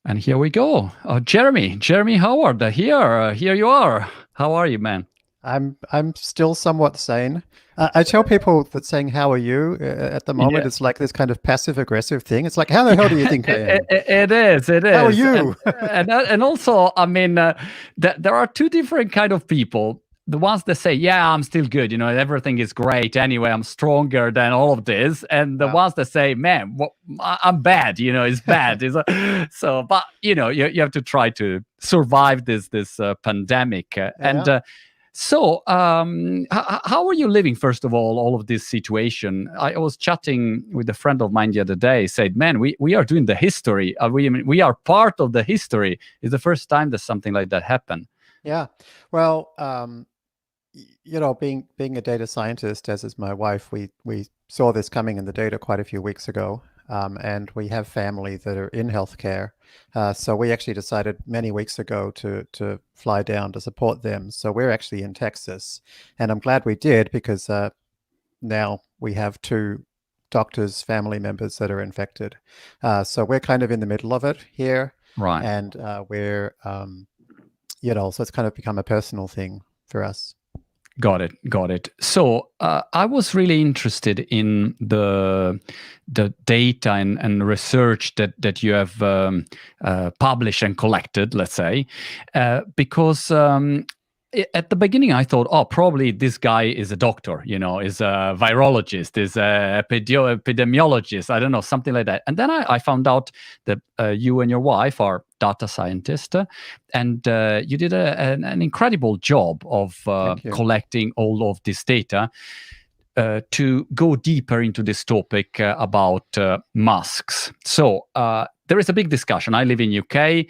And here we go. Jeremy Howard, here you are. How are you, man? I'm still somewhat sane. I tell people that saying "How are you?" At the moment Yeah, is like this kind of passive aggressive thing. It's like, "How the hell do you think I am? it is. It How are is. you?" And also, I mean, there are two different kind of people. The ones that say, "Yeah, I'm still good. Everything is great. Anyway, I'm stronger than all of this," and the Yeah, ones that say, "Man, I'm bad. It's bad." So, but you have to try to survive this pandemic, and yeah. So, how are you living? First of all of this situation. I was chatting with a friend of mine the other day. Said, "Man, we are doing the history. We are part of the history. It's the first time that something like that happened." Yeah. Well, being a data scientist, as is my wife, we saw this coming in the data quite a few weeks ago, and we have family that are in healthcare, so we actually decided many weeks ago to fly down to support them. So we're actually in Texas, and I'm glad we did because now we have two doctors, family members that are infected. So we're kind of in the middle of it here, Right. and so it's kind of become a personal thing for us. Got it. Got it. So I was really interested in the data and research that you have published and collected, let's say, because at the beginning I thought, oh, probably this guy is a doctor, is a virologist, is a epidemiologist, I don't know, something like that. And then I found out that you and your wife are data scientists, and you did an incredible job of Thank you. collecting all of this data to go deeper into this topic about masks. So there is a big discussion. I live in UK.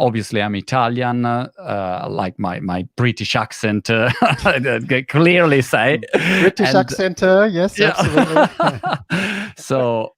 Obviously, I'm Italian, like my British accent clearly say. British And accent, yes, absolutely. yeah. So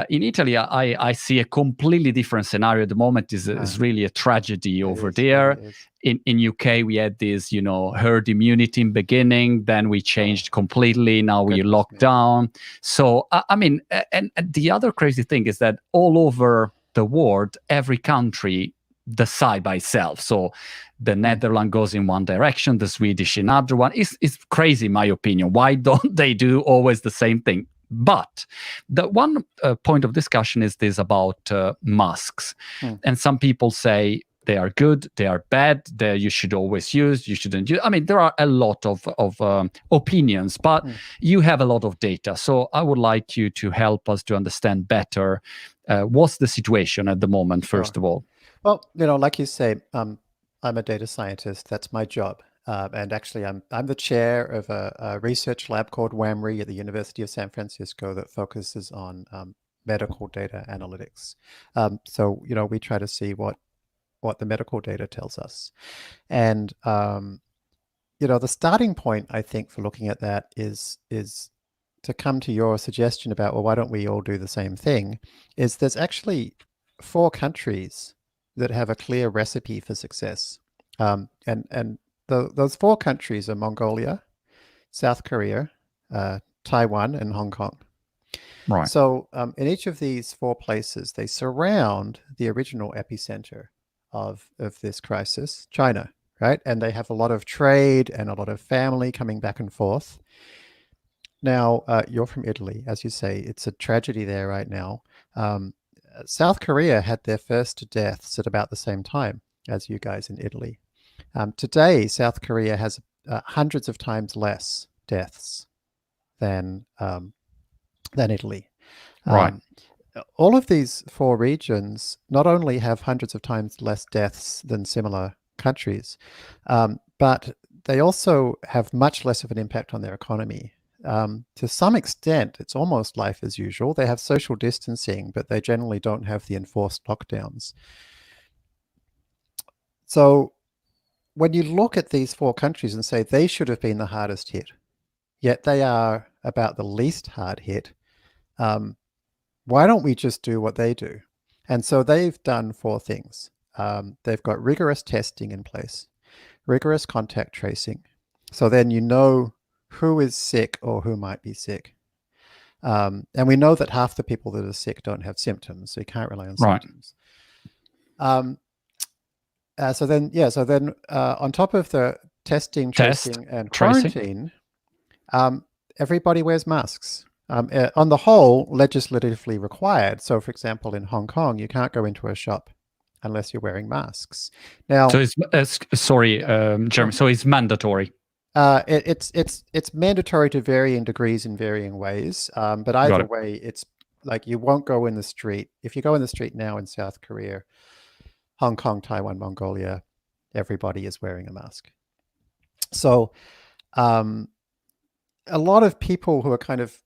in Italy, I see a completely different scenario. At the moment is Ah, really a tragedy it over is, it really there. is. In UK, we had this, herd immunity in beginning. Then we Oh, changed completely. Now we goodness lock me. down. So I mean, and the other crazy thing is that all over the world, every country decide by itself. So the Mm, Netherlands goes in one direction, the Swedish in another one. It's crazy, in my opinion. Why don't they do always the same thing? But the one point of discussion is this about masks. mm, And some people say they are good, they are bad, you should always use, you shouldn't use. I mean, there are a lot of opinions, but mm, you have a lot of data. So I would like you to help us to understand better what's the situation at the moment, sure. first of all. Well, like you say, I'm a data scientist. That's my job. And actually, I'm the chair of a research lab called WAMRI at the University of San Francisco that focuses on medical data analytics. So, we try to see what the medical data tells us. And the starting point, I think, for looking at that is to come to your suggestion about, well, why don't we all do the same thing? Is there's actually four countries that have a clear recipe for success, and those four countries are Mongolia, South Korea, Taiwan, and Hong Kong. Right. So in each of these four places, they surround the original epicenter of this crisis, China, right? And they have a lot of trade and a lot of family coming back and forth. Now, you're from Italy, as you say, it's a tragedy there right now. Um, South Korea had their first deaths at about the same time as you guys in Italy. Today, South Korea has hundreds of times less deaths than than Italy. Right. Um, all of these four regions not only have hundreds of times less deaths than similar countries, but they also have much less of an impact on their economy. To some extent, it's almost life as usual. They have social distancing, but they generally don't have the enforced lockdowns. So when you look at these four countries and say they should have been the hardest hit, yet they are about the least hard hit, um, why don't we just do what they do? And so they've done four things. They've got rigorous testing in place, rigorous contact tracing. So then you know who is sick or who might be sick. And we know that half the people that are sick don't have symptoms, so you can't rely on Right. symptoms. Um, so then on top of the testing, Test, tracing, and tracing. quarantine, everybody wears masks. On the whole, legislatively required. So, for example, in Hong Kong, you can't go into a shop unless you're wearing masks. Now, So it's sorry, Jeremy. So it's mandatory. it's mandatory to varying degrees in varying ways. But Got either it. way, it's like you won't go in the street. If you go in the street now in South Korea, Hong Kong, Taiwan, Mongolia, everybody is wearing a mask. So um, a lot of people who are kind of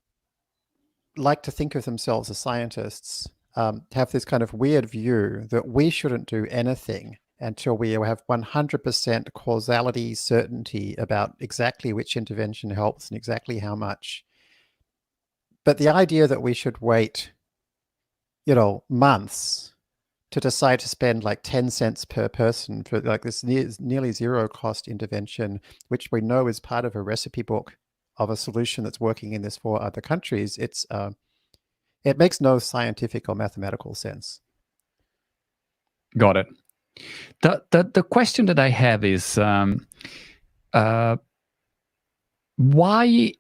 like to think of themselves as scientists have this kind of weird view that we shouldn't do anything until we have 100% causality certainty about exactly which intervention helps and exactly how much. But the idea that we should wait, months to decide to spend like 10 cents per person for like this nearly zero cost intervention, which we know is part of a recipe book of a solution that's working in this for other countries, it makes no scientific or mathematical sense. Got it. The question that I have is why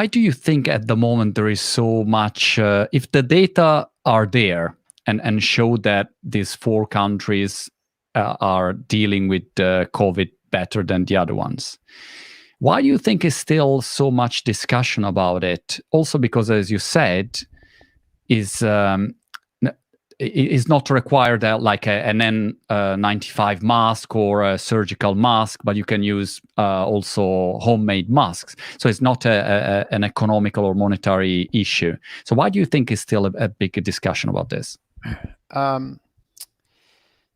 do you think at the moment there is so much? If the data are there and show that these 4 countries are dealing with COVID better than the other ones, why do you think is still so much discussion about it? Also because, as you said, is not required like an N95 mask or a surgical mask, but you can use also homemade masks. So it's not an economical or monetary issue. So why do you think is still a big discussion about this?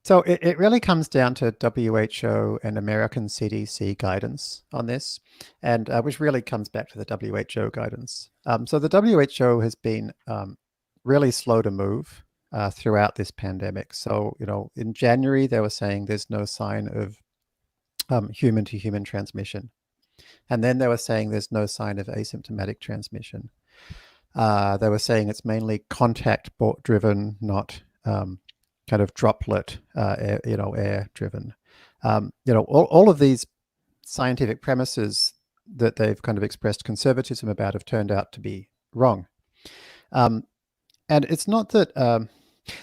So it really comes down to WHO and American CDC guidance on this, and which really comes back to the WHO guidance. So the WHO has been really slow to move throughout this pandemic. So, in January, they were saying there's no sign of human-to-human transmission. And then they were saying there's no sign of asymptomatic transmission. They were saying it's mainly contact-driven, not kind of droplet, air-driven. All of these scientific premises that they've kind of expressed conservatism about have turned out to be wrong. And it's not that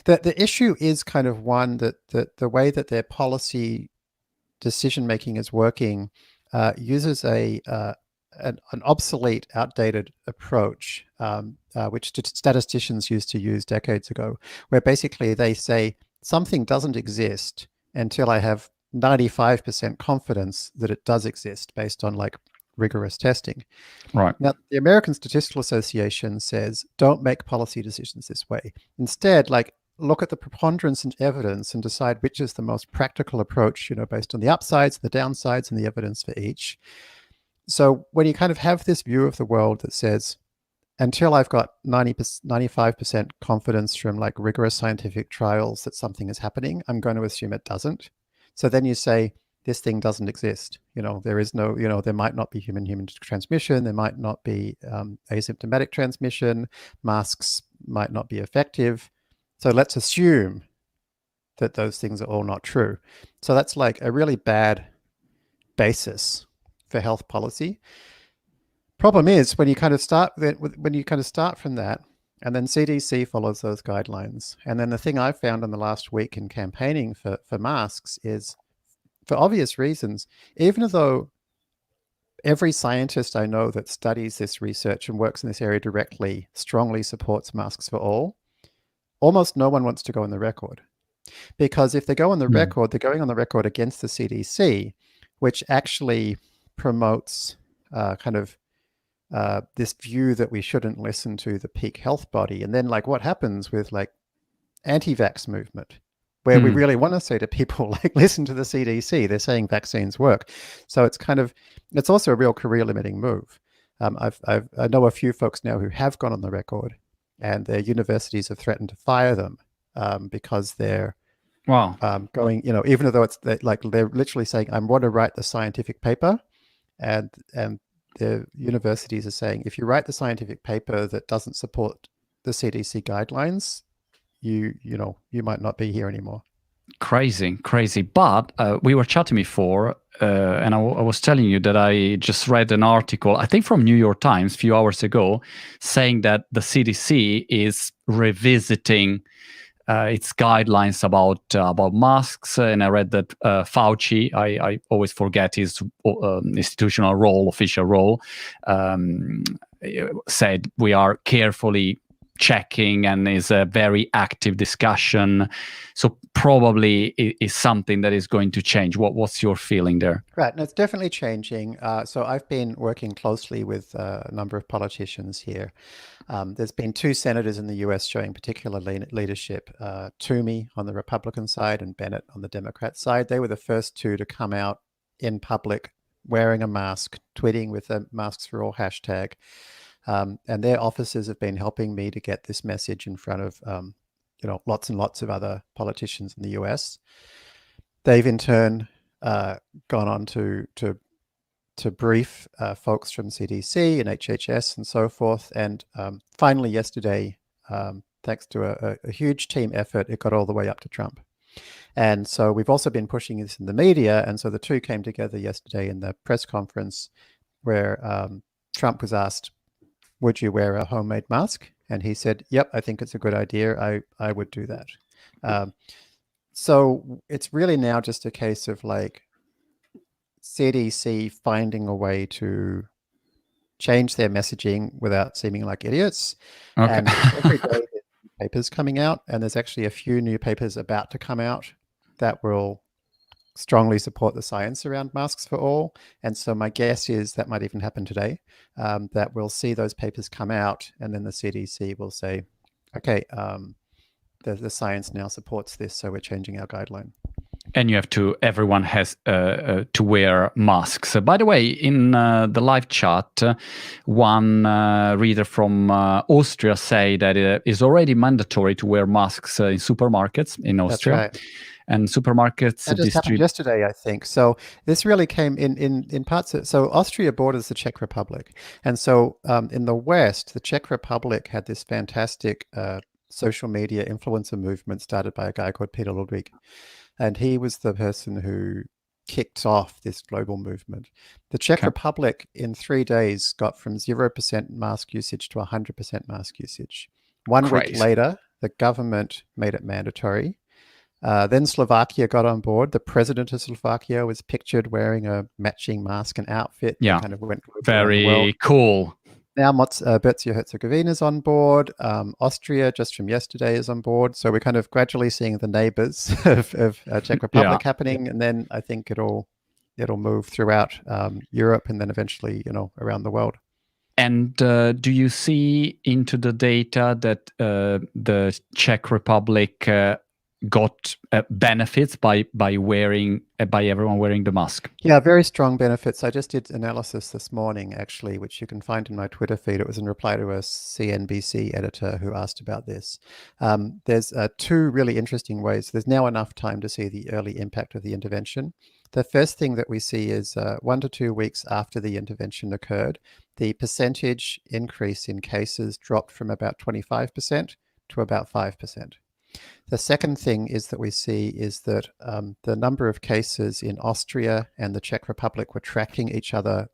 the issue is kind of one that the way that their policy decision making is working uses an obsolete, outdated approach, which statisticians used to use decades ago, where basically they say something doesn't exist until I have 95% confidence that it does exist based on like rigorous testing. Right. Now, the American Statistical Association says, don't make policy decisions this way. Instead, like, look at the preponderance and evidence and decide which is the most practical approach, based on the upsides, the downsides, and the evidence for each. So when you kind of have this view of the world that says, until I've got 95% confidence from like rigorous scientific trials that something is happening, I'm going to assume it doesn't. So then you say, this thing doesn't exist. There is no, there might not be human-human transmission. There might not be asymptomatic transmission. Masks might not be effective. So let's assume that those things are all not true. So that's like a really bad basis for health policy. Problem is when you kind of start from that, and then CDC follows those guidelines. And then the thing I've found in the last week in campaigning for masks is, for obvious reasons, even though every scientist I know that studies this research and works in this area directly strongly supports masks for all, almost no one wants to go on the record. Because if they go on the record, they're going on the record against the CDC, which actually promotes this view that we shouldn't listen to the peak health body. And then like what happens with like anti-vax movement, where we really want to say to people, like, listen to the CDC, they're saying vaccines work. So it's also a real career limiting move. I know a few folks now who have gone on the record, and their universities have threatened to fire them because they're going, even though they're literally saying, I want to write the scientific paper, and the universities are saying, if you write the scientific paper that doesn't support the CDC guidelines, you might not be here anymore. Crazy. But we were chatting before, and I was telling you that I just read an article, I think from New York Times, a few hours ago, saying that the CDC is revisiting its guidelines about masks. And I read that Fauci, I always forget his institutional role, official role, said we are carefully checking and is a very active discussion. So probably is something that is going to change. What's your feeling there? Right, and it's definitely changing. So I've been working closely with a number of politicians here. There's been two senators in the US showing particular leadership, Toomey on the Republican side and Bennett on the Democrat side. They were the first two to come out in public wearing a mask, tweeting with the Masks for All hashtag. And their offices have been helping me to get this message in front of lots and lots of other politicians in the US. They've in turn gone on to brief folks from CDC and HHS and so forth. And finally yesterday, thanks to a huge team effort, it got all the way up to Trump. And so we've also been pushing this in the media. And so the two came together yesterday in the press conference where Trump was asked, would you wear a homemade mask? And he said, yep, I think it's a good idea. I would do that. So it's really now just a case of like CDC finding a way to change their messaging without seeming like idiots. Okay. And every day there's new papers coming out, and there's actually a few new papers about to come out that will strongly support the science around masks for all. And so my guess is that might even happen today, that we'll see those papers come out, and then the CDC will say, okay, the science now supports this, so we're changing our guideline. And everyone has to wear masks. By the way, in the live chat, one reader from Austria say that it is already mandatory to wear masks in supermarkets in Austria. That's right. And supermarkets that just happened yesterday, I think. So this really came in parts of, so Austria borders the Czech Republic. And so in the West, the Czech Republic had this fantastic social media influencer movement started by a guy called Peter Ludwig. And he was the person who kicked off this global movement. The Czech Republic in 3 days got from 0% mask usage to 100% mask usage. One week later, the government made it mandatory. Then Slovakia got on board. The president of Slovakia was pictured wearing a matching mask and outfit. Yeah, kind of went very cool. Now Bosnia-Herzegovina is on board. Austria, just from yesterday, is on board. So we're kind of gradually seeing the neighbors of Czech Republic happening, and then I think it'll move throughout Europe, and then eventually, around the world. And do you see into the data that the Czech Republic got benefits by everyone wearing the mask? Yeah, very strong benefits. I just did analysis this morning, actually, which you can find in my Twitter feed. It was in reply to a CNBC editor who asked about this. There's two really interesting ways. There's now enough time to see the early impact of the intervention. The first thing that we see is 1 to 2 weeks after the intervention occurred, the percentage increase in cases dropped from about 25% to about 5%. The second thing is that we see is that the number of cases in Austria and the Czech Republic were tracking each other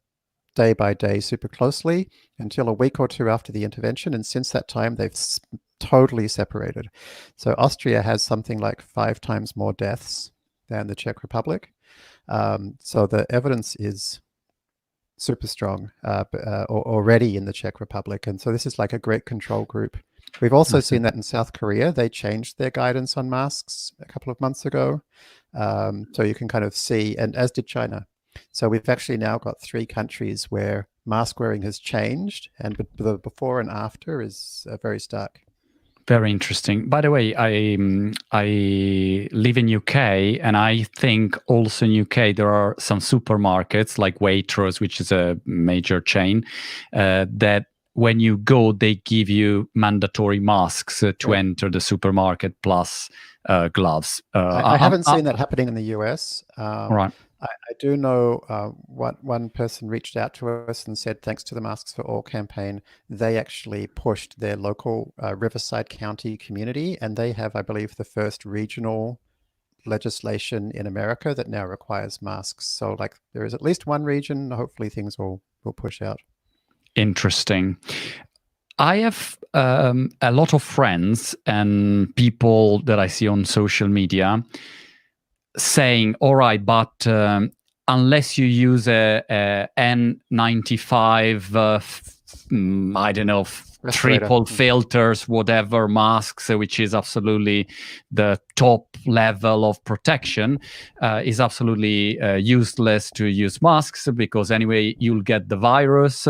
day by day super closely until a week or two after the intervention. And since that time, they've totally separated. So Austria has something like 5 times more deaths than the Czech Republic. So the evidence is super strong already in the Czech Republic. And so this is like a great control group. We've also seen that in South Korea. They changed their guidance on masks a couple of months ago. So you can kind of see, and as did China. So we've actually now got 3 countries where mask wearing has changed, and the before and after is very stark. Very interesting. By the way, I live in UK, and I think also in UK there are some supermarkets like Waitrose, which is a major chain, that when you go, they give you mandatory masks to enter the supermarket plus gloves. I haven't seen that happening in the US. Right. I do know one person reached out to us and said, thanks to the Masks for All campaign, they actually pushed their local Riverside County community, and they have, I believe, the first regional legislation in America that now requires masks. So like there is at least one region, hopefully things will push out. Interesting. I have a lot of friends and people that I see on social media saying, all right, but unless you use a N95, I don't know, Respirator. triple filters, whatever masks, which is absolutely the top level of protection, is absolutely useless to use masks, because anyway you'll get the virus,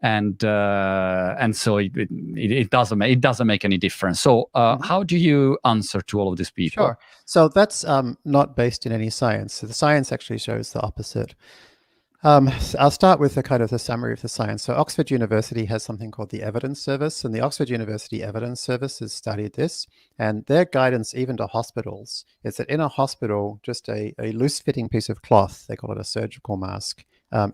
and so it doesn't make any difference. So how do you answer to all of these people? Sure. So that's not based in any science. So the science actually shows the opposite. I'll start with the summary of the science. So Oxford University has something called the Evidence Service, and the Oxford University Evidence Service has studied this, and their guidance even to hospitals is that in a hospital, just a loose-fitting piece of cloth, they call it a surgical mask,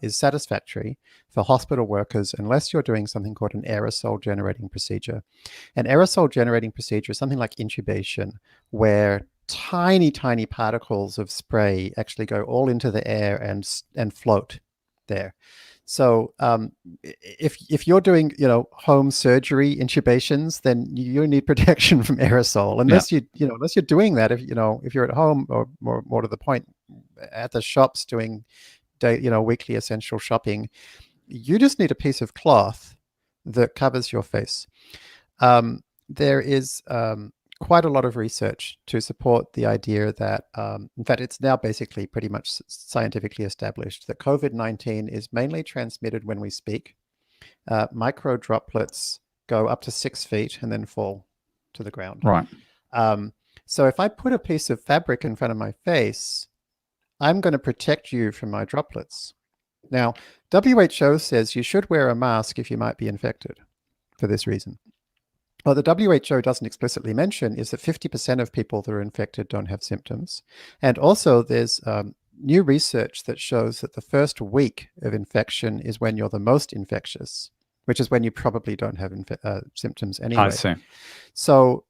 is satisfactory for hospital workers unless you're doing something called an aerosol generating procedure. An aerosol generating procedure is something like intubation, where tiny particles of spray actually go all into the air and float there. So if you're doing home surgery intubations, then you need protection from aerosol. Unless unless you're doing that, if you're at home, or more to the point, at the shops doing weekly essential shopping, you just need a piece of cloth that covers your face. There is quite a lot of research to support the idea that, in fact, it's now basically pretty much scientifically established that COVID-19 is mainly transmitted when we speak. Micro droplets go up to 6 feet and then fall to the ground. Right. So if I put a piece of fabric in front of my face, I'm going to protect you from my droplets. Now, WHO says you should wear a mask if you might be infected for this reason. What the WHO doesn't explicitly mention is that 50% of people that are infected don't have symptoms. And also there's new research that shows that the first week of infection is when you're the most infectious, which is when you probably don't have symptoms anyway. I see. So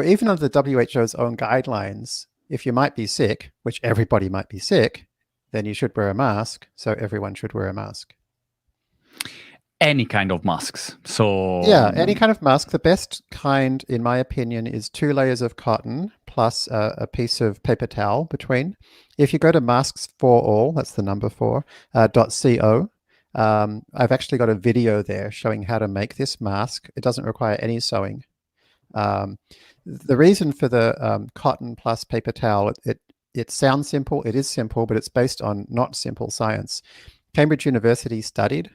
even under the WHO's own guidelines, if you might be sick, which everybody might be sick, then you should wear a mask. So everyone should wear a mask. Any kind of masks. So yeah, any kind of mask. The best kind, in my opinion, is 2 layers of cotton plus a piece of paper towel between. If you go to masks for all, that's the number 4, .co, I've actually got a video there showing how to make this mask. It doesn't require any sewing. The reason for the cotton plus paper towel, it sounds simple. It is simple, but it's based on not simple science. Cambridge University studied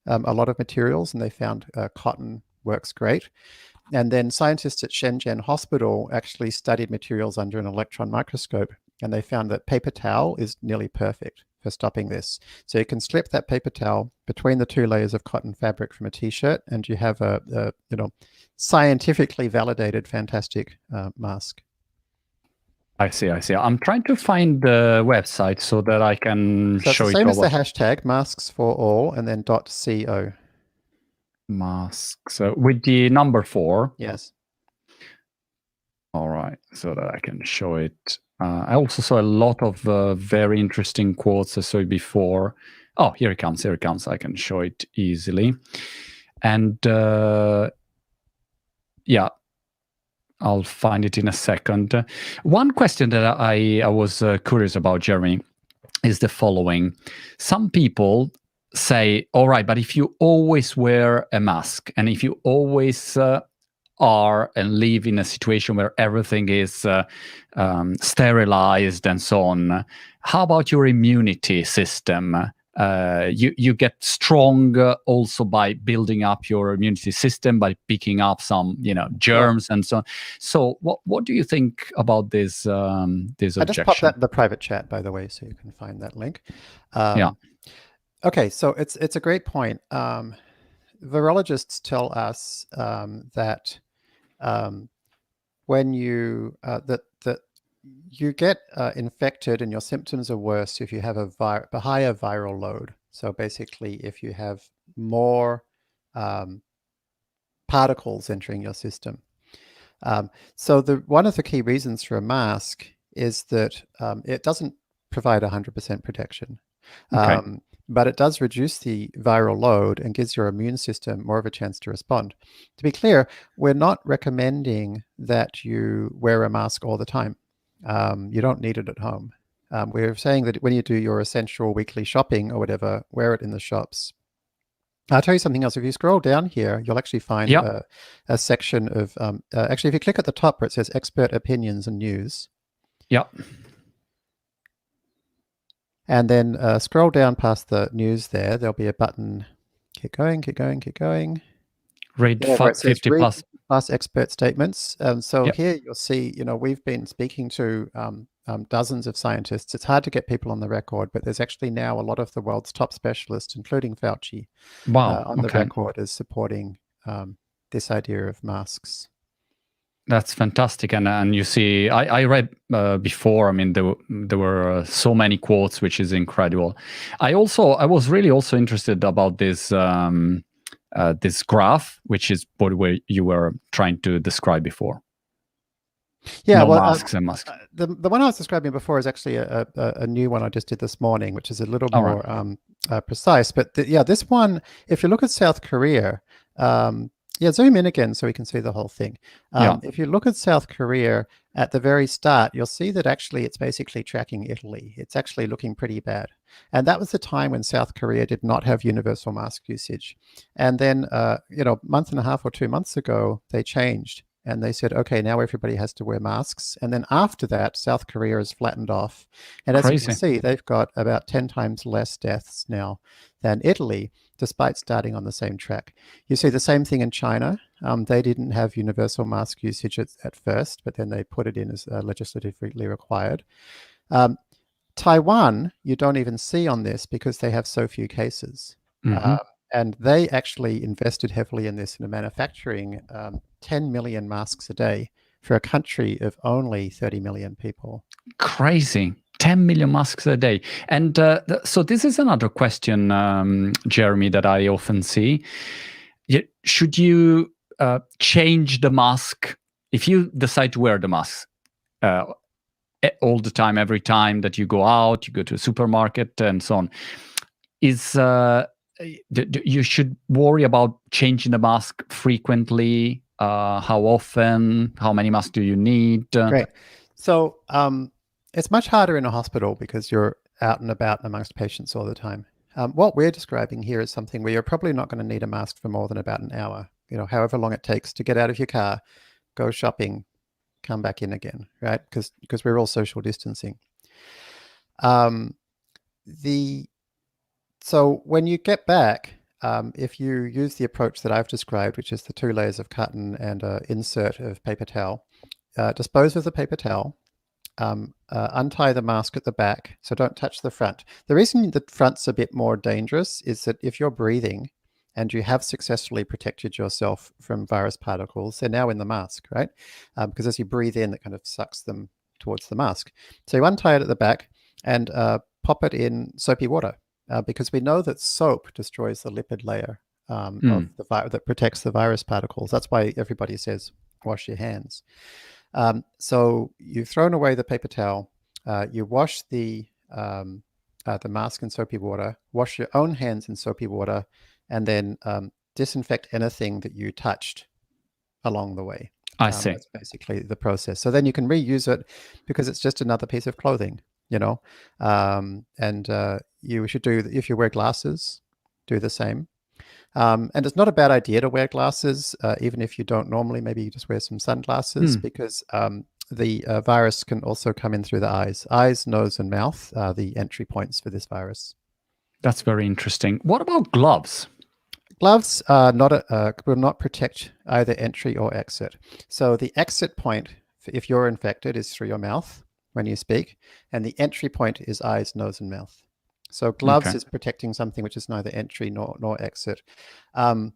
a lot of materials, and they found cotton works great. And then scientists at Shenzhen Hospital actually studied materials under an electron microscope, and they found that paper towel is nearly perfect for stopping this. So you can slip that paper towel between the 2 layers of cotton fabric from a t-shirt, and you have a scientifically validated, fantastic mask. I see. I'm trying to find the website so that I can show it. It's the same as the hashtag masks for all, and then .co. Masks with the number 4. Yes. All right, so that I can show it. I also saw a lot of very interesting quotes I saw before. Oh, here it comes. I can show it easily. And yeah, I'll find it in a second. One question that I was curious about, Jeremy, is the following. Some people say, all right, but if you always wear a mask, and if you always are and live in a situation where everything is sterilized and so on, how about your immunity system? You get strong also by building up your immunity system, by picking up some germs and so on. So what do you think about this objection? I just popped that in the private chat, by the way, so you can find that link. Okay, so it's a great point. Virologists tell us that when you that you get infected and your symptoms are worse if you have a higher viral load. So basically, if you have more particles entering your system. So one of the key reasons for a mask is that it doesn't provide 100% protection. Okay. But it does reduce the viral load and gives your immune system more of a chance to respond. To be clear, we're not recommending that you wear a mask all the time. You don't need it at home. We're saying that when you do your essential weekly shopping or whatever, wear it in the shops. I'll tell you something else. If you scroll down here, you'll actually find Yeah. a section of, actually, if you click at the top where it says expert opinions and news, Yeah. and then scroll down past the news there, there'll be a button. Keep going, keep going, keep going. Read Yeah, where it says 50 read plus. plus expert statements. So Yeah. here you'll see, we've been speaking to dozens of scientists. It's hard to get people on the record, but there's actually now a lot of the world's top specialists, including Fauci, Wow. on the Okay. record as supporting this idea of masks. That's fantastic, and you see, I read before. I mean, there were so many quotes, which is incredible. I was really also interested about this graph, which is what you were trying to describe before. Yeah, No well, masks and masks. the one I was describing before is actually a new one I just did this morning, which is a little All more right. precise. But yeah, this one, if you look at South Korea, yeah, zoom in again so we can see the whole thing. Yeah. If you look at South Korea at the very start, you'll see that actually it's basically tracking Italy. It's actually looking pretty bad. And that was the time when South Korea did not have universal mask usage. And then, month and a half or 2 months ago, they changed. And they said, okay, now everybody has to wear masks. And then after that, South Korea has flattened off. And as you can Crazy. see, they've got about 10 times less deaths now than Italy, despite starting on the same track. You see the same thing in China. They didn't have universal mask usage at first, but then they put it in as legislatively required. Taiwan, you don't even see on this because they have so few cases. Mhm. And they actually invested heavily in this in manufacturing 10 million masks a day for a country of only 30 million people. Crazy. 10 million masks a day. And so this is another question, Jeremy, that I often see. Should you change the mask if you decide to wear the mask all the time, every time that you go out, you go to a supermarket and so on? You should worry about changing the mask frequently? How often? How many masks do you need? Great. So it's much harder in a hospital because you're out and about amongst patients all the time. What we're describing here is something where you're probably not going to need a mask for more than about an hour, however long it takes to get out of your car, go shopping, come back in again, right? Because we're all social distancing. So when you get back, if you use the approach that I've described, which is the 2 layers of cotton and an insert of paper towel, dispose of the paper towel, untie the mask at the back, so don't touch the front. The reason the front's a bit more dangerous is that if you're breathing and you have successfully protected yourself from virus particles, they're now in the mask, right? Because as you breathe in, it kind of sucks them towards the mask. So you untie it at the back and pop it in soapy water. Because we know that soap destroys the lipid layer that protects the virus particles. That's why everybody says, wash your hands. So you've thrown away the paper towel, you wash the mask in soapy water, wash your own hands in soapy water, and then disinfect anything that you touched along the way. I see. That's basically the process. So then you can reuse it because it's just another piece of clothing. And you should do, if you wear glasses, do the same. And it's not a bad idea to wear glasses, even if you don't normally. Maybe you just wear some sunglasses because the virus can also come in through the eyes, nose, and mouth are the entry points for this virus. That's very interesting. What about gloves? Gloves will not protect either entry or exit. So the exit point, if you're infected, is through your mouth when you speak, and the entry point is eyes, nose, and mouth. So gloves is protecting something which is neither entry nor exit. Some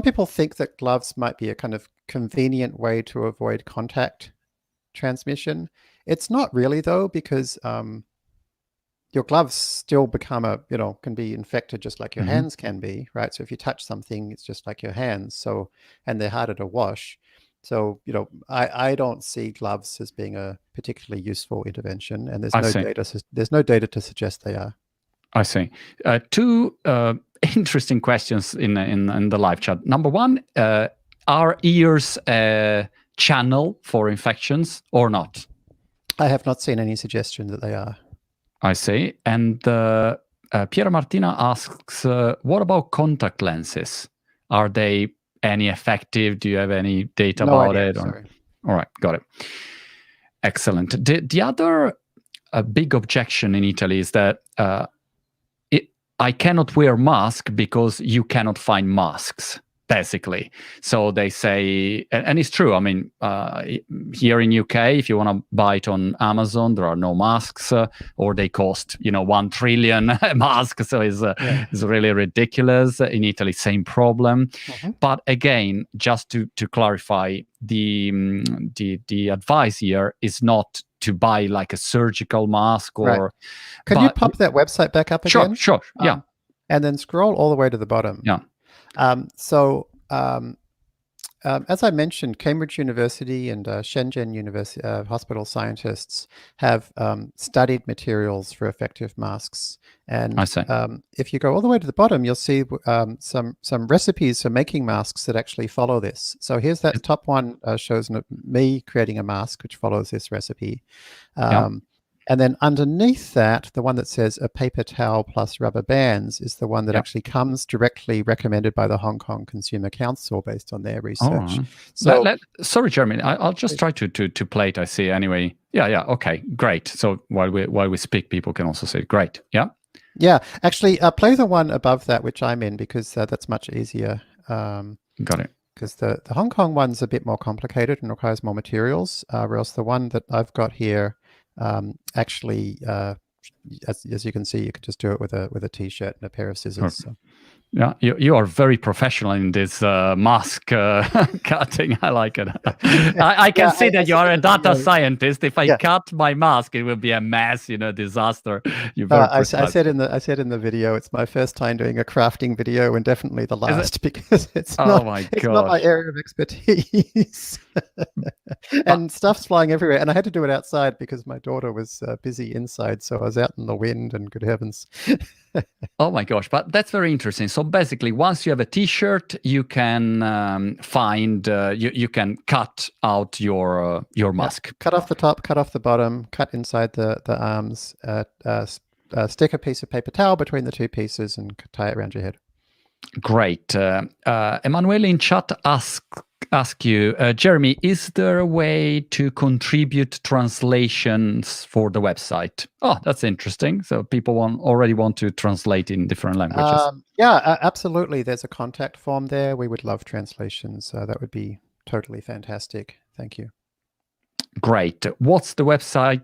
people think that gloves might be a kind of convenient way to avoid contact transmission. It's not really, though, because your gloves still can be infected just like your hands can be, right? So if you touch something, it's just like your hands. And they're harder to wash. So, I don't see gloves as being a particularly useful intervention, and there's I no see. data. There's no data to suggest they are. I see. Two interesting questions in the live chat. Number one, are ears a channel for infections or not? I have not seen any suggestion that they are. I see. And Piera Martina asks, what about contact lenses? Are they any effective? Do you have any data No about idea, it? sorry. All right, got it. Excellent. The other big objection in Italy is that I cannot wear mask because you cannot find masks, basically. So they say, and it's true. I mean, here in UK, if you want to buy it on Amazon, there are no masks, or they cost 1 trillion masks. So it's really ridiculous. In Italy, same problem. But again, just to clarify, the advice here is not to buy like a surgical mask or. Right. Could you pop that website back up again? Sure. Yeah. And then scroll all the way to the bottom. Yeah. As I mentioned, Cambridge University and Shenzhen University hospital scientists have studied materials for effective masks. And if you go all the way to the bottom, you'll see some recipes for making masks that actually follow this. So here's that top one, shows me creating a mask which follows this recipe. And then underneath that, the one that says a paper towel plus rubber bands is the one that actually comes directly recommended by the Hong Kong Consumer Council based on their research. So, sorry, Jeremy, I'll just try to play it. I see. Anyway, yeah. Okay, great. So while we speak, people can also say great. Yeah. Yeah, actually, play the one above that, which I'm in, because that's much easier. Got it. Because the Hong Kong one's a bit more complicated and requires more materials, whereas the one that I've got here. Actually, as you can see, you could just do it with a t-shirt and a pair of scissors. So. Yeah, you are very professional in this mask cutting. I like it. I can see that you are a data scientist. If I cut my mask, it will be a mess, disaster. I said in the video, it's my first time doing a crafting video, and definitely the last because it's not my area of expertise. And stuff's flying everywhere, and I had to do it outside because my daughter was busy inside, so I was out in the wind. And good heavens. Oh my gosh, but that's very interesting. So basically, once you have a t-shirt, you can you can cut out your mask. Cut off the top, cut off the bottom, cut inside the arms, stick a piece of paper towel between the two pieces and tie it around your head. Great. Emanuele in chat ask you, Jeremy, is there a way to contribute translations for the website? Oh, that's interesting. So people already want to translate in different languages. Yeah, absolutely. There's a contact form there. We would love translations. That would be totally fantastic. Thank you. Great. What's the website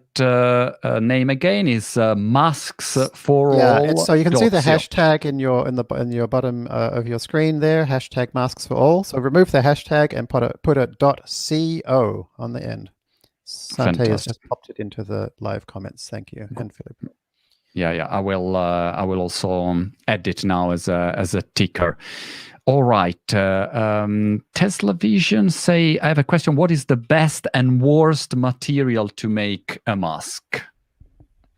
name again? Is masks for all. So you can see the hashtag in your bottom of your screen there. Hashtag masks for all. So remove the hashtag and put a .co on the end. Sante has just popped it into the live comments. Thank you, and Philip. Yeah. I will also add it now as a ticker. All right. Tesla Vision say, I have a question. What is the best and worst material to make a mask?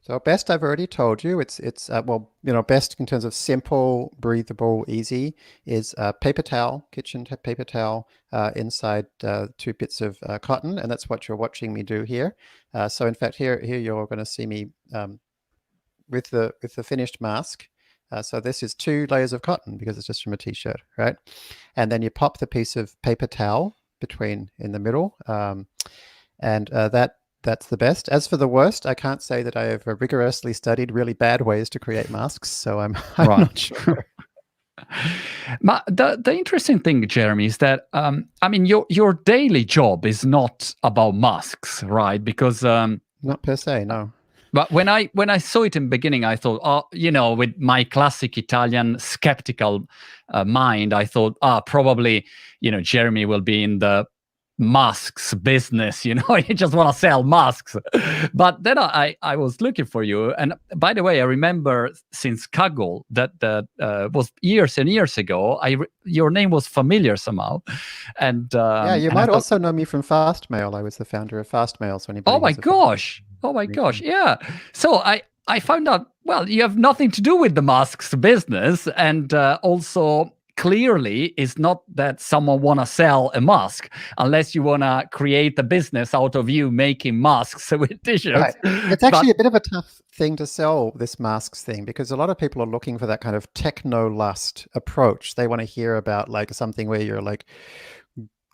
So best, I've already told you. It's best in terms of simple, breathable, easy is paper towel, kitchen paper towel inside 2 bits of cotton, and that's what you're watching me do here. So in fact, here you're going to see me with the finished mask. So this is 2 layers of cotton because it's just from a t-shirt, right? And then you pop the piece of paper towel in the middle, and that's the best. As for the worst, I can't say that I have rigorously studied really bad ways to create masks, so I'm not sure. But the interesting thing, Jeremy, is that your daily job is not about masks, right? Because not per se, no. But when I saw it in the beginning, I thought, with my classic Italian skeptical mind, I thought, probably, Jeremy will be in the masks business, you just want to sell masks. But then I was looking for you, and by the way, I remember since Kaggle that was years and years ago. Your name was familiar somehow, and Yeah, you and I might thought, also know me from Fastmail. I was the founder of Fastmail. So anybody oh my who's a football gosh, yeah. So I found out, well, you have nothing to do with the masks business, and also clearly it's not that someone want to sell a mask unless you want to create a business out of you making masks with t-shirts. Right. It's actually a bit of a tough thing to sell, this masks thing, because a lot of people are looking for that kind of techno-lust approach. They want to hear about like something where you're like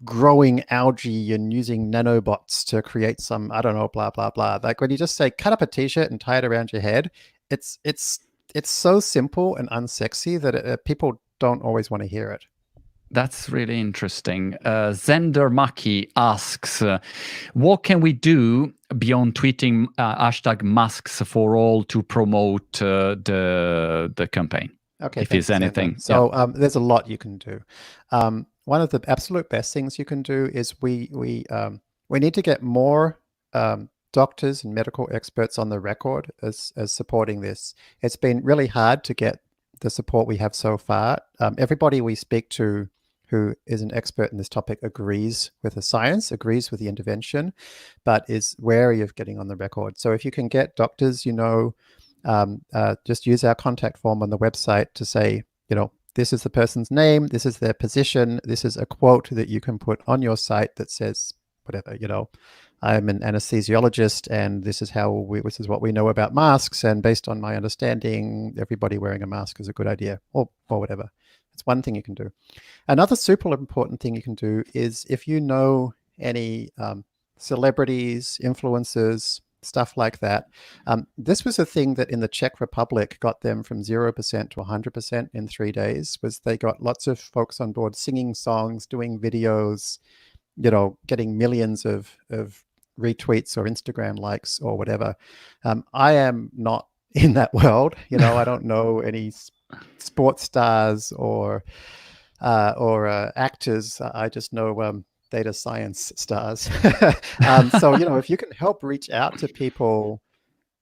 growing algae and using nanobots to create some, I don't know, blah, blah, blah. Like when you just say, cut up a t-shirt and tie it around your head, it's so simple and unsexy that people don't always want to hear it. That's really interesting. Zender Maki asks, what can we do beyond tweeting hashtag masks for all to promote the campaign? Okay, if there's anything. So there's a lot you can do. One of the absolute best things you can do is we need to get more doctors and medical experts on the record as supporting this. It's been really hard to get the support we have so far. Everybody we speak to who is an expert in this topic agrees with the science, agrees with the intervention, but is wary of getting on the record. So if you can get doctors, just use our contact form on the website to say, this is the person's name, this is their position, this is a quote that you can put on your site that says whatever, I'm an anesthesiologist and this is what we know about masks, and based on my understanding, everybody wearing a mask is a good idea, or whatever. It's one thing you can do. Another super important thing you can do is if you know any celebrities, influencers, stuff like that. This was a thing that in the Czech Republic got them from 0% to 100% in 3 days, was they got lots of folks on board singing songs, doing videos, getting millions of retweets or Instagram likes or whatever. I am not in that world. I don't know any sports stars or actors. I just know data science stars. So, if you can help reach out to people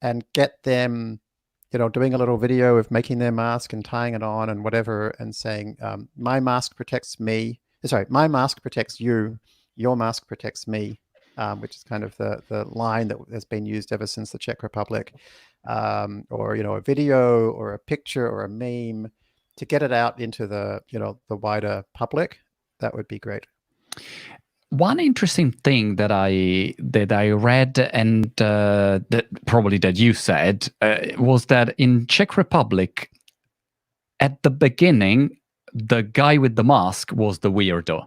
and get them, doing a little video of making their mask and tying it on and whatever, and saying, my mask protects me. Sorry, my mask protects you. Your mask protects me, which is kind of the line that has been used ever since the Czech Republic, or, a video or a picture or a meme to get it out into the wider public. That would be great. One interesting thing that I read, and that you said, was that in Czech Republic, at the beginning, the guy with the mask was the weirdo,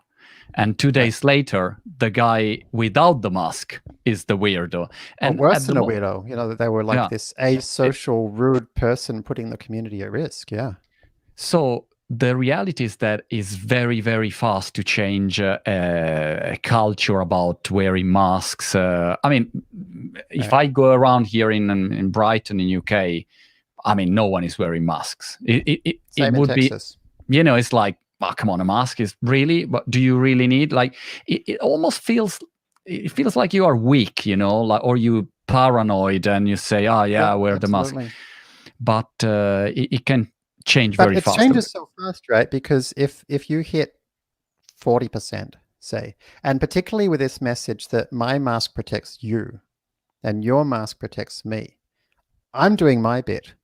and 2 days later, the guy without the mask is the weirdo. And worse than a weirdo, they were like this asocial, rude person putting the community at risk. Yeah. So the reality is that it's very, very fast to change a culture about wearing masks. If I go around here in Brighton, in UK, no one is wearing masks. It would be, it's like, oh, come on, a mask is really, but do you really need, like, it almost feels, like you are weak, or you paranoid and you say, oh yeah, I wear the mask. But it can change very fast. But it changes so fast, right? Because if you hit 40%, say, and particularly with this message that my mask protects you and your mask protects me, I'm doing my bit,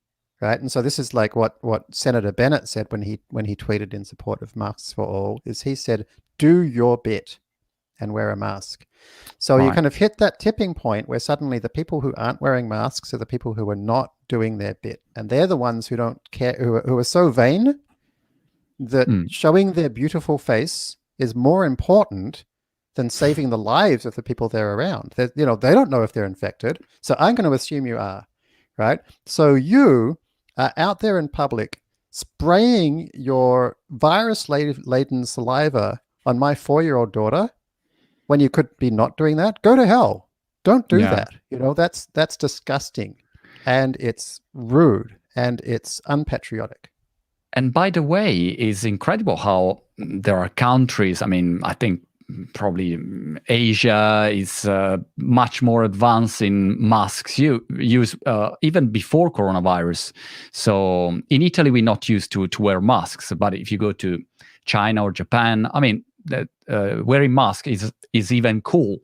right? And so this is like what Senator Bennett said when he tweeted in support of masks for all, is he said, do your bit and wear a mask. So you kind of hit that tipping point where suddenly the people who aren't wearing masks are the people who are not doing their bit. And they're the ones who don't care, who are so vain that showing their beautiful face is more important than saving the lives of the people they're around. They don't know if they're infected. So I'm going to assume you are, right? So you are out there in public spraying your virus-laden saliva on my 4-year-old daughter when you could be not doing that. Go to hell. Don't do that. That's disgusting. And it's rude and it's unpatriotic. And by the way, it's incredible how there are countries, I think probably Asia is much more advanced in masks use even before coronavirus. So in Italy, we're not used to wear masks, but if you go to China or Japan, I mean, wearing mask is even cool.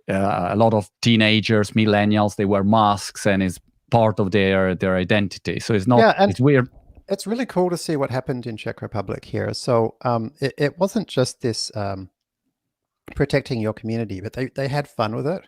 A lot of teenagers, millennials, they wear masks, and it's part of their identity. So it's not. Yeah, and it's weird. it's really cool to see what happened in Czech Republic here. So it wasn't just this protecting your community, but they had fun with it.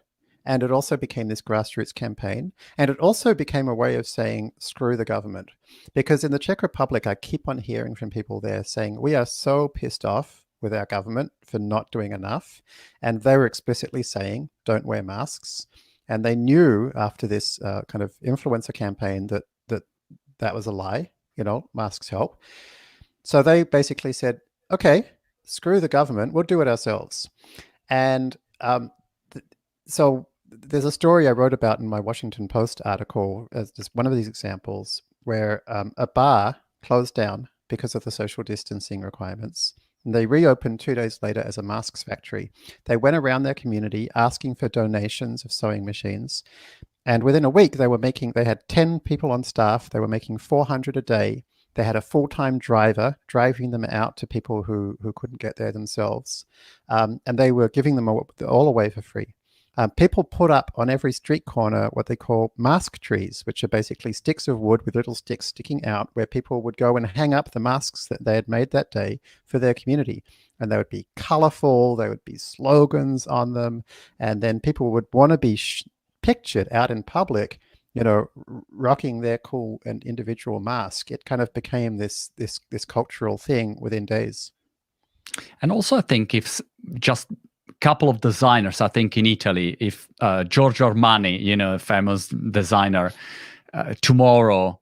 And it also became this grassroots campaign. And it also became a way of saying, screw the government. Because in the Czech Republic, I keep on hearing from people there saying, we are so pissed off with our government for not doing enough. And they were explicitly saying, don't wear masks. And they knew after this kind of influencer campaign that was a lie, masks help. So they basically said, okay, screw the government, we'll do it ourselves. And so there's a story I wrote about in my Washington Post article as just one of these examples where a bar closed down because of the social distancing requirements. And they reopened 2 days later as a masks factory. They went around their community asking for donations of sewing machines. And within a week, they had 10 people on staff. They were making 400 a day. They had a full-time driver driving them out to people who couldn't get there themselves. And they were giving them all away for free. People put up on every street corner what they call mask trees, which are basically sticks of wood with little sticks sticking out, where people would go and hang up the masks that they had made that day for their community. And they would be colorful, there would be slogans on them, and then people would want to be pictured out in public, rocking their cool and individual mask. It kind of became this cultural thing within days. And also, I think if just couple of designers, I think in Italy, if Giorgio Armani, a famous designer, tomorrow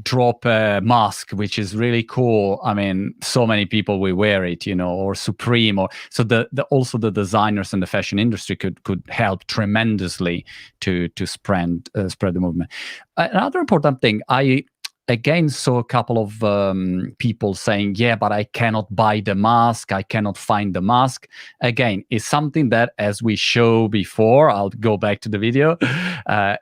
drop a mask which is really cool, I mean, so many people will wear it, or Supreme, or so also the designers and the fashion industry could help tremendously to spread the movement. Another important thing, I again saw a couple of people saying, yeah, but I cannot buy the mask, I cannot find the mask. Again, it's something that, as we show before, I'll go back to the video,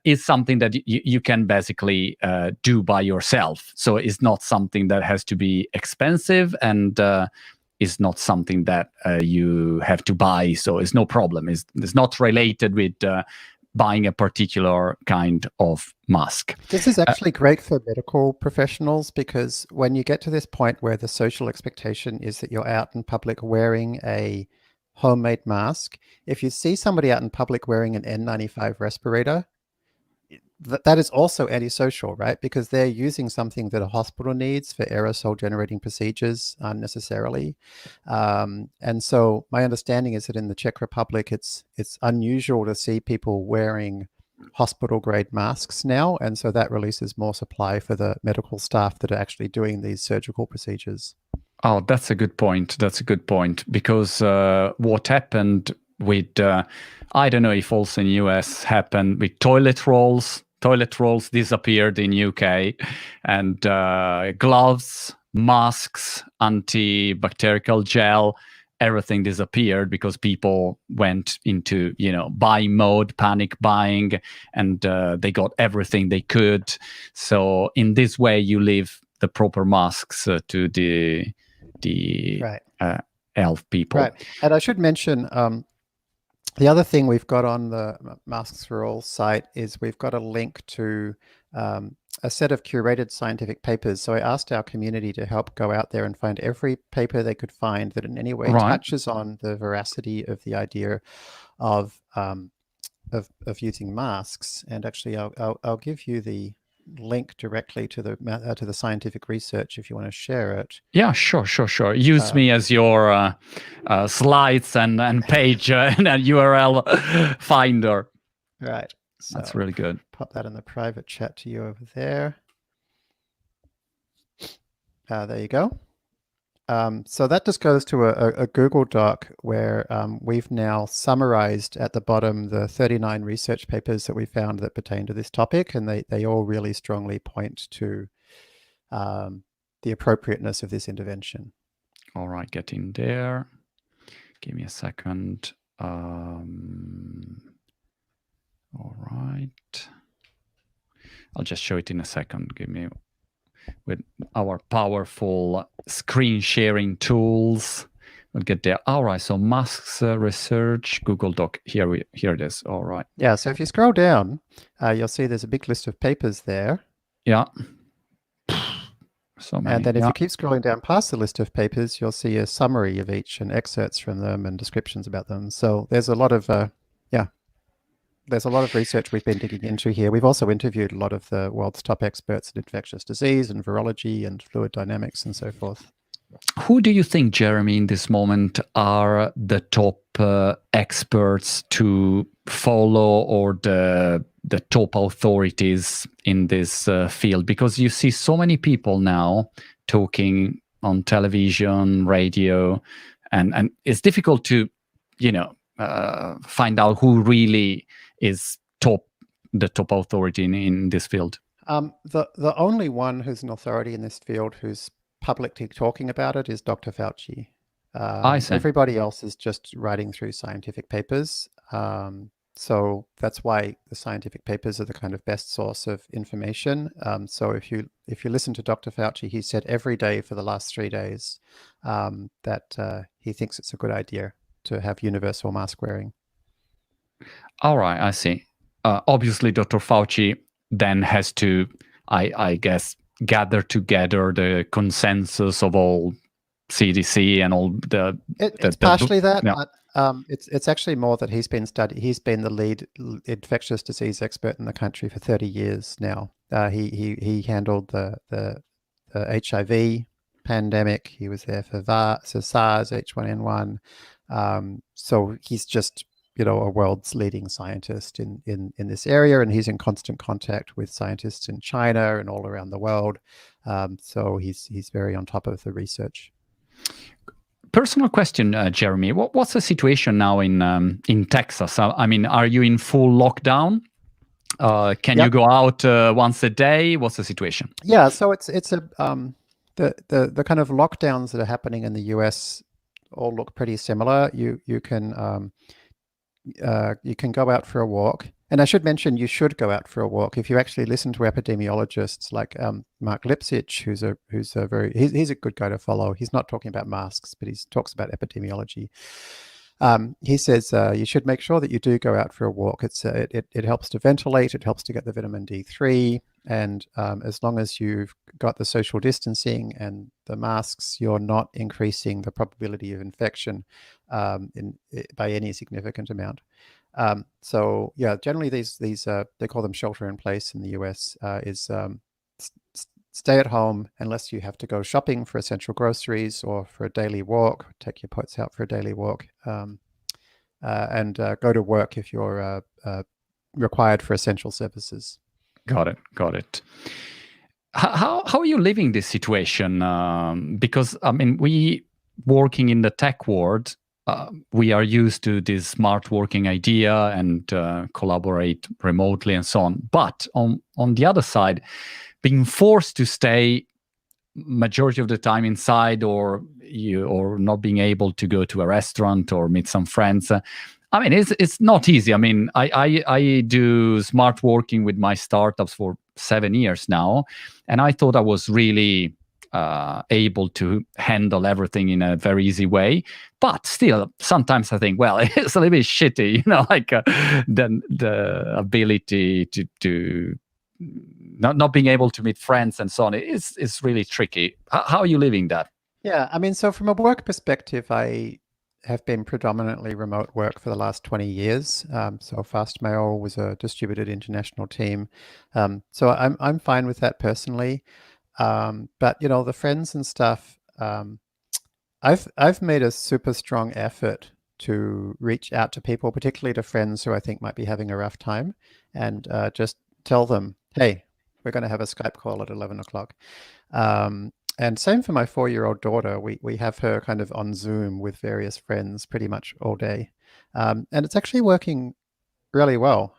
is something that you can basically do by yourself. So it's not something that has to be expensive, and is not something that you have to buy. So it's no problem. It's not related with buying a particular kind of mask. This is actually great for medical professionals, because when you get to this point where the social expectation is that you're out in public wearing a homemade mask, if you see somebody out in public wearing an N95 respirator, that is also antisocial, right? Because they're using something that a hospital needs for aerosol generating procedures unnecessarily. And so my understanding is that in the Czech Republic, it's unusual to see people wearing hospital grade masks now. And so that releases more supply for the medical staff that are actually doing these surgical procedures. Oh, that's a good point. That's a good point. Because what happened with, I don't know if also in US happened with toilet rolls. Toilet rolls disappeared in UK, and gloves, masks, antibacterial gel, everything disappeared because people went into buying mode, panic buying, and they got everything they could. So in this way, you leave the proper masks to the right. health people. Right, and I should mention. The other thing we've got on the Masks for All site is we've got a link to a set of curated scientific papers. So I asked our community to help go out there and find every paper they could find that in any way touches on the veracity of the idea of using masks. And actually, I'll give you the link directly to the scientific research if you want to share it. Yeah, sure. Use me as your slides and page and URL finder. Right. So that's really good. Pop that in the private chat to you over there. There you go. So that just goes to a Google Doc where we've now summarized at the bottom the 39 research papers that we found that pertain to this topic, and they all really strongly point to the appropriateness of this intervention. All right, get in there. Give me a second. All right. I'll just show it in a second. Give me with our powerful screen sharing tools. We'll get there. All right. So Musk's research, Google Doc. Here it is. All right. Yeah. So if you scroll down, you'll see there's a big list of papers there. Yeah. So many. And then if you keep scrolling down past the list of papers, you'll see a summary of each and excerpts from them and descriptions about them. So there's a lot of, there's a lot of research we've been digging into here. We've also interviewed a lot of the world's top experts in infectious disease and virology and fluid dynamics and so forth. Who do you think, Jeremy, in this moment are the top experts to follow, or the top authorities in this field? Because you see so many people now talking on television, radio, and it's difficult to, find out who really is the top authority in this field. The only one who's an authority in this field who's publicly talking about it is Dr. Fauci. I see. Everybody else is just writing through scientific papers. So that's why the scientific papers are the kind of best source of information. So if you listen to Dr. Fauci, he said every day for the last 3 days that he thinks it's a good idea to have universal mask wearing. All right, I see. Obviously, Dr. Fauci then has to, I guess, gather together the consensus of all CDC and all the. It's partially that. Yeah. But, it's actually more that he's been the lead infectious disease expert in the country for 30 years now. He handled the HIV pandemic. He was there for SARS, H1N1. So he's just a world's leading scientist in this area, and he's in constant contact with scientists in China and all around the world. So he's very on top of the research. Personal question, Jeremy. What's the situation now in Texas? I mean, are you in full lockdown? Can you go out once a day? What's the situation? Yeah, so it's the kind of lockdowns that are happening in the US all look pretty similar. You can go out for a walk. And I should mention, you should go out for a walk. If you actually listen to epidemiologists like Mark Lipsitch, he's a good guy to follow. He's not talking about masks, but he talks about epidemiology. He says you should make sure that you do go out for a walk. It helps to ventilate, it helps to get the vitamin D3, and as long as you've got the social distancing and the masks, you're not increasing the probability of infection by any significant amount. So yeah, generally these they call them shelter in place in the US, is stay at home unless you have to go shopping for essential groceries or for a daily walk, take your pets out for a daily walk, and go to work if you're required for essential services. Got it. How are you living this situation? Because I mean, we working in the tech world, we are used to this smart working idea and collaborate remotely and so on. But on the other side, being forced to stay majority of the time inside, or not being able to go to a restaurant or meet some friends. I mean, it's not easy. I mean, I do smart working with my startups for 7 years now, and I thought I was really able to handle everything in a very easy way. But still, sometimes I think, well, it's a little bit shitty, like the ability to not being able to meet friends and so on. It's really tricky. How are you living that? Yeah, I mean, so from a work perspective, I have been predominantly remote work for the last 20 years. So Fastmail was a distributed international team. So I'm fine with that personally. But the friends and stuff, I've made a super strong effort to reach out to people, particularly to friends who I think might be having a rough time, and just tell them, hey, we're going to have a Skype call at 11 o'clock. And same for my 4-year-old daughter. We have her kind of on Zoom with various friends pretty much all day. And it's actually working really well.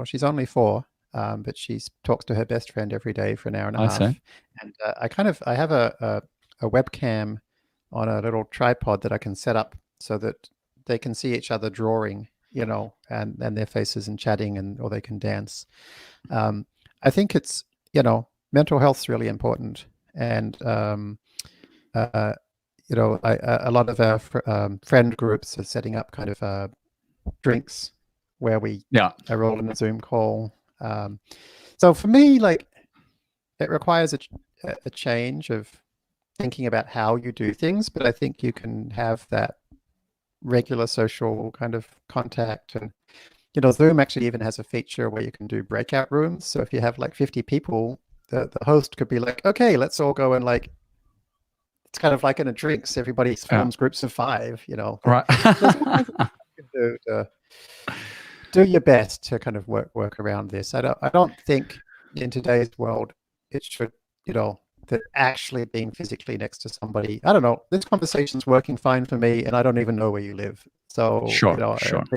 She's only 4, but she talks to her best friend every day for an hour and a half. See. And I have a webcam on a little tripod that I can set up so that they can see each other drawing, and their faces and chatting, or they can dance. I think it's, mental health's really important. And, a lot of our friend groups are setting up kind of drinks where we are all in a Zoom call. So for me, like, it requires a change of thinking about how you do things, but I think you can have that regular social kind of contact. And Zoom actually even has a feature where you can do breakout rooms. So if you have like 50 people, the host could be like, okay, let's all go, and like, it's kind of like in a drinks, everybody forms groups of 5, Right. There's all kinds of things you can do to do your best to kind of work around this. I don't think in today's world it should, that actually being physically next to somebody, I don't know, this conversation's working fine for me, and I don't even know where you live. So, Sure.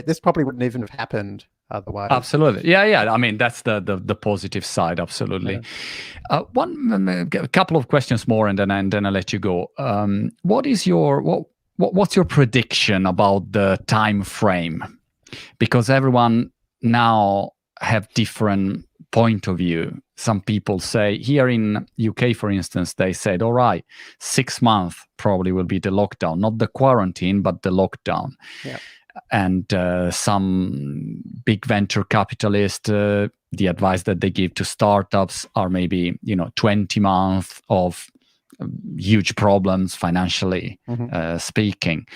This probably wouldn't even have happened otherwise. Absolutely. Yeah. I mean, that's the positive side. Absolutely. Yeah. A couple of questions more, and then I'll let you go. What's your prediction about the time frame? Because everyone now have different point of view. Some people say, here in UK, for instance, they said, all right, 6 months probably will be the lockdown, not the quarantine, but the lockdown. Yeah. And some big venture capitalists, the advice that they give to startups are maybe 20 months of huge problems financially speaking.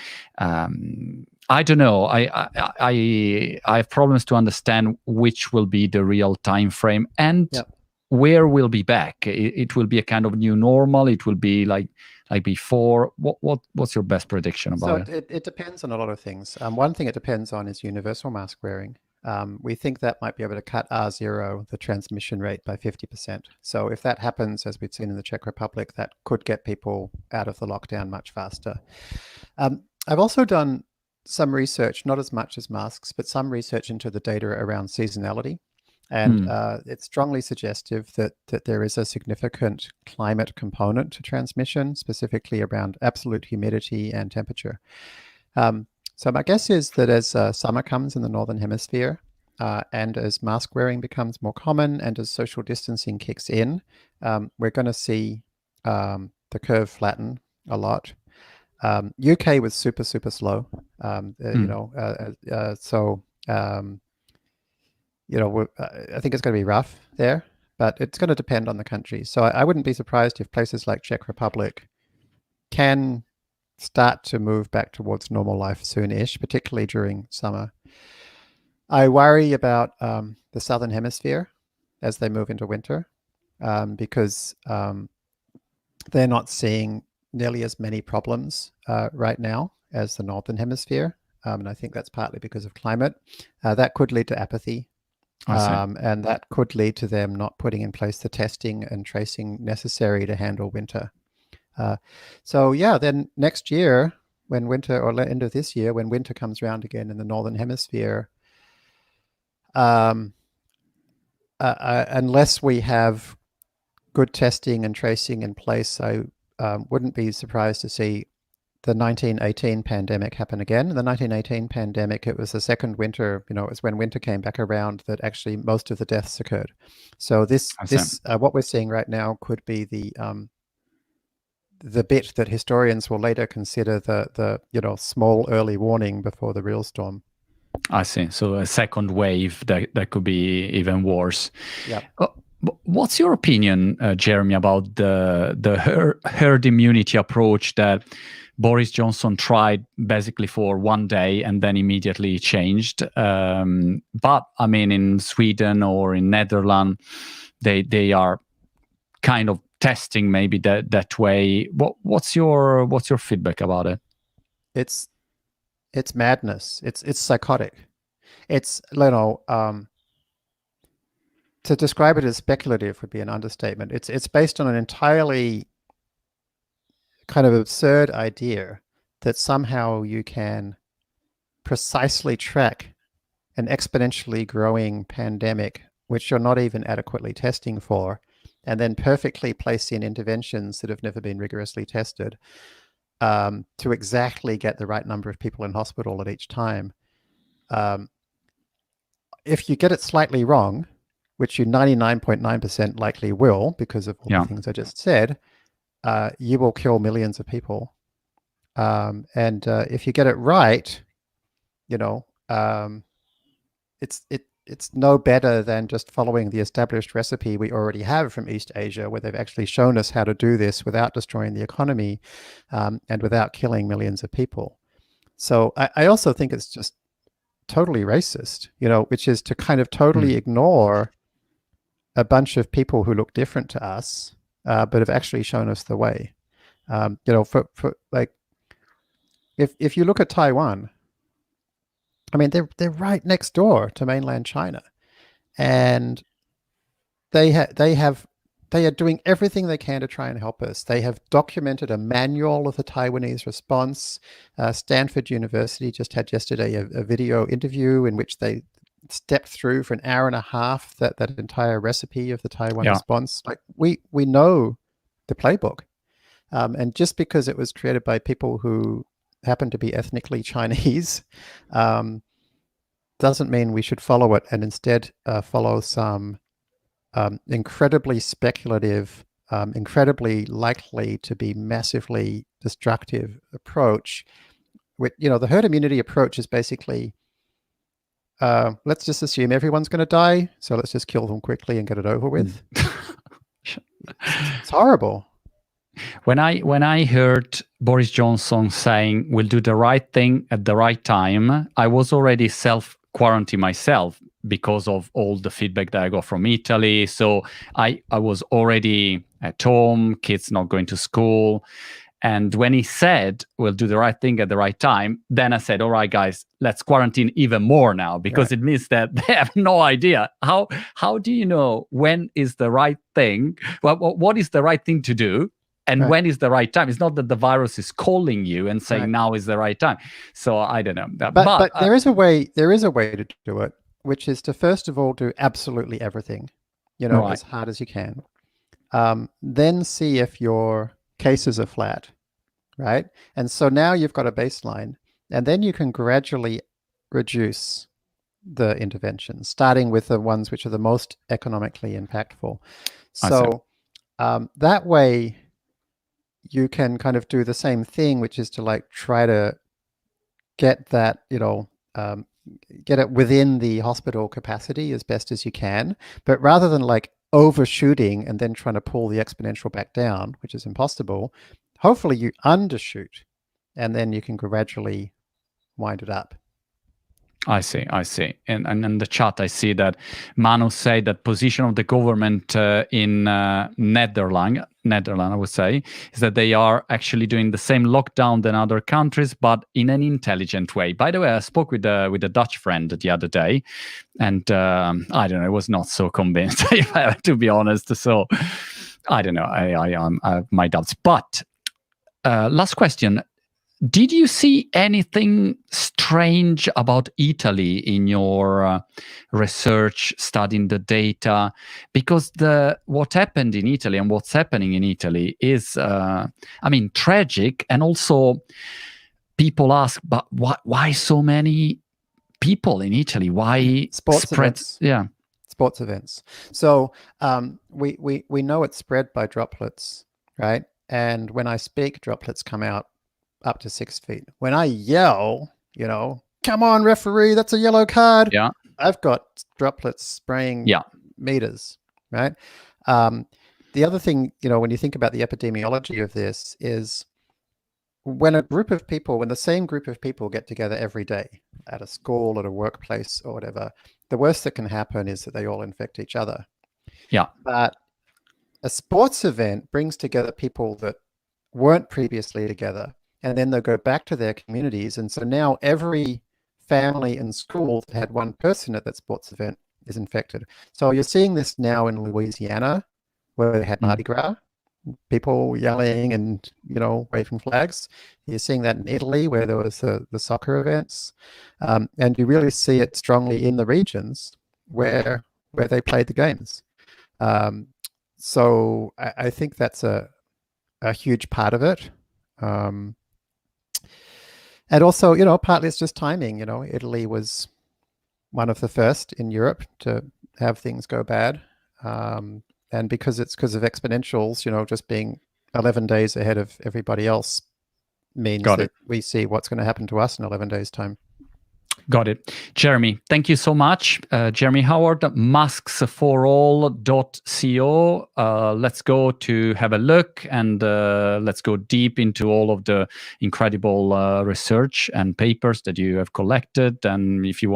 I don't know. I have problems to understand which will be the real time frame, and where we'll be back. It will be a kind of new normal. It will be like before. What's your best prediction about it? It depends on a lot of things. One thing it depends on is universal mask wearing. We think that might be able to cut R0, the transmission rate, by 50%. So if that happens, as we've seen in the Czech Republic, that could get people out of the lockdown much faster. I've also done some research, not as much as masks, but some research into the data around seasonality. And it's strongly suggestive that there is a significant climate component to transmission, specifically around absolute humidity and temperature. So my guess is that as summer comes in the Northern Hemisphere, and as mask wearing becomes more common, and as social distancing kicks in, we're going to see the curve flatten a lot. UK was super slow, I think it's going to be rough there, but it's going to depend on the country. So I wouldn't be surprised if places like Czech Republic can start to move back towards normal life soon-ish, particularly during summer. I worry about the Southern Hemisphere as they move into winter, because they're not seeing nearly as many problems right now as the Northern Hemisphere. And I think that's partly because of climate. That could lead to apathy. And that could lead to them not putting in place the testing and tracing necessary to handle winter. Then next year, when winter, or end of this year, when winter comes around again in the Northern Hemisphere, unless we have good testing and tracing in place, I wouldn't be surprised to see the 1918 pandemic happen again. In the 1918 pandemic, it was the second winter, it was when winter came back around that actually most of the deaths occurred. So this what we're seeing right now could be the bit that historians will later consider the small early warning before the real storm. I see. So a second wave that could be even worse. Yeah. What's your opinion, Jeremy, about the herd immunity approach that Boris Johnson tried basically for one day and then immediately changed? But I mean, in Sweden or in Netherlands, they are kind of testing maybe that way. What's your feedback about it? It's madness. It's psychotic. It's to describe it as speculative would be an understatement. It's based on an entirely kind of absurd idea that somehow you can precisely track an exponentially growing pandemic, which you're not even adequately testing for, and then perfectly place in interventions that have never been rigorously tested. to exactly get the right number of people in hospital at each time. If you get it slightly wrong, which you 99.9% likely will because of all Yeah. the things I just said, you will kill millions of people. And if you get it right, you know, it's no better than just following the established recipe we already have from East Asia, where they've actually shown us how to do this without destroying the economy, and without killing millions of people. So I also think it's just totally racist, which is to kind of totally ignore a bunch of people who look different to us, but have actually shown us the way. For like, if you look at Taiwan, I mean, they're right next door to mainland China, and they are doing everything they can to try and help us. They have documented a manual of the Taiwanese response. Stanford University just had yesterday a video interview in which they stepped through for an hour and a half that entire recipe of the Taiwan response. Like, we know the playbook, and just because it was created by people who happen to be ethnically Chinese, doesn't mean we should follow it, and instead follow some incredibly speculative, incredibly likely to be massively destructive approach. The herd immunity approach is basically, let's just assume everyone's going to die, so let's just kill them quickly and get it over with. It's horrible. When I heard Boris Johnson saying we'll do the right thing at the right time, I was already self-quarantined myself because of all the feedback that I got from Italy. So I was already at home, kids not going to school. And when he said, we'll do the right thing at the right time, then I said, all right, guys, let's quarantine even more now, because it means that they have no idea. How do you know when is the right thing? Well, what is the right thing to do? And when is the right time? It's not that the virus is calling you and saying now is the right time. So I don't know. But there is a way to do it, which is to first of all do absolutely everything, as hard as you can. Then see if your cases are flat, right? And so now you've got a baseline, and then you can gradually reduce the interventions, starting with the ones which are the most economically impactful. So that way you can kind of do the same thing, which is to like try to get that, get it within the hospital capacity as best as you can. But rather than like overshooting and then trying to pull the exponential back down, which is impossible, hopefully you undershoot, and then you can gradually wind it up. I see. And in the chat, I see that Manu said that position of the government in Netherlands, I would say, is that they are actually doing the same lockdown than other countries, but in an intelligent way. By the way, I spoke with a Dutch friend the other day, and I don't know, I was not so convinced, if I have to be honest. So I don't know, I have my doubts. But last question. Did you see anything strange about Italy in your research, studying the data? Because what happened in Italy and what's happening in Italy is, tragic. And also people ask, but why so many people in Italy? Why sports events? Yeah. Sports events. So we know it's spread by droplets, right? And when I speak, droplets come out up to 6 feet. When I yell, come on, referee, that's a yellow card. Yeah. I've got droplets spraying meters, right? The other thing, when you think about the epidemiology of this, is when the same group of people get together every day at a school, at a workplace or whatever, the worst that can happen is that they all infect each other. Yeah. But a sports event brings together people that weren't previously together, and then they'll go back to their communities. And so now every family and school that had one person at that sports event is infected. So you're seeing this now in Louisiana, where they had Mardi Gras, people yelling and, waving flags. You're seeing that in Italy, where there was the soccer events. And you really see it strongly in the regions where they played the games. So I think that's a huge part of it. And also, partly it's just timing. Italy was one of the first in Europe to have things go bad. And because of exponentials, just being 11 days ahead of everybody else means Got that it. we see what's going to happen to us in 11 days' time. Got it. Jeremy, thank you so much. Jeremy Howard, masksforall.co. Let's go to have a look, and let's go deep into all of the incredible research and papers that you have collected. And if you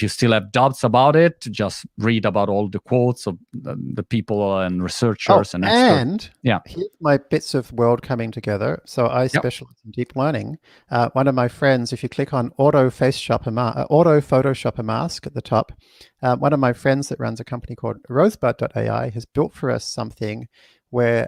still have doubts about it, just read about all the quotes of the people and researchers and experts. And yeah, here's my bits of world coming together. So I specialize in deep learning. One of my friends, if you click on auto Photoshop a mask at the top, one of my friends that runs a company called Rosebud.ai has built for us something where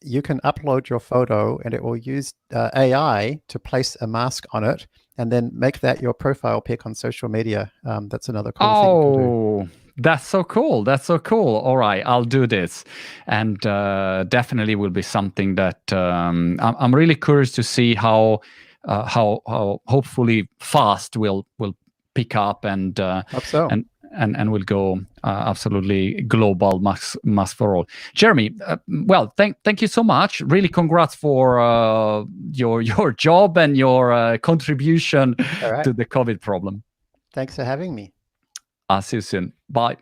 you can upload your photo and it will use AI to place a mask on it and then make that your profile pic on social media. That's another cool thing you can do. That's so cool. That's so cool. All right, I'll do this. And definitely will be something that I'm really curious to see how hopefully fast will pick up and Hope so. and will go absolutely global, mass for all. Jeremy, well, thank you so much. Really, congrats for your job and your contribution All right. to the COVID problem. Thanks for having me. I'll see you soon. Bye.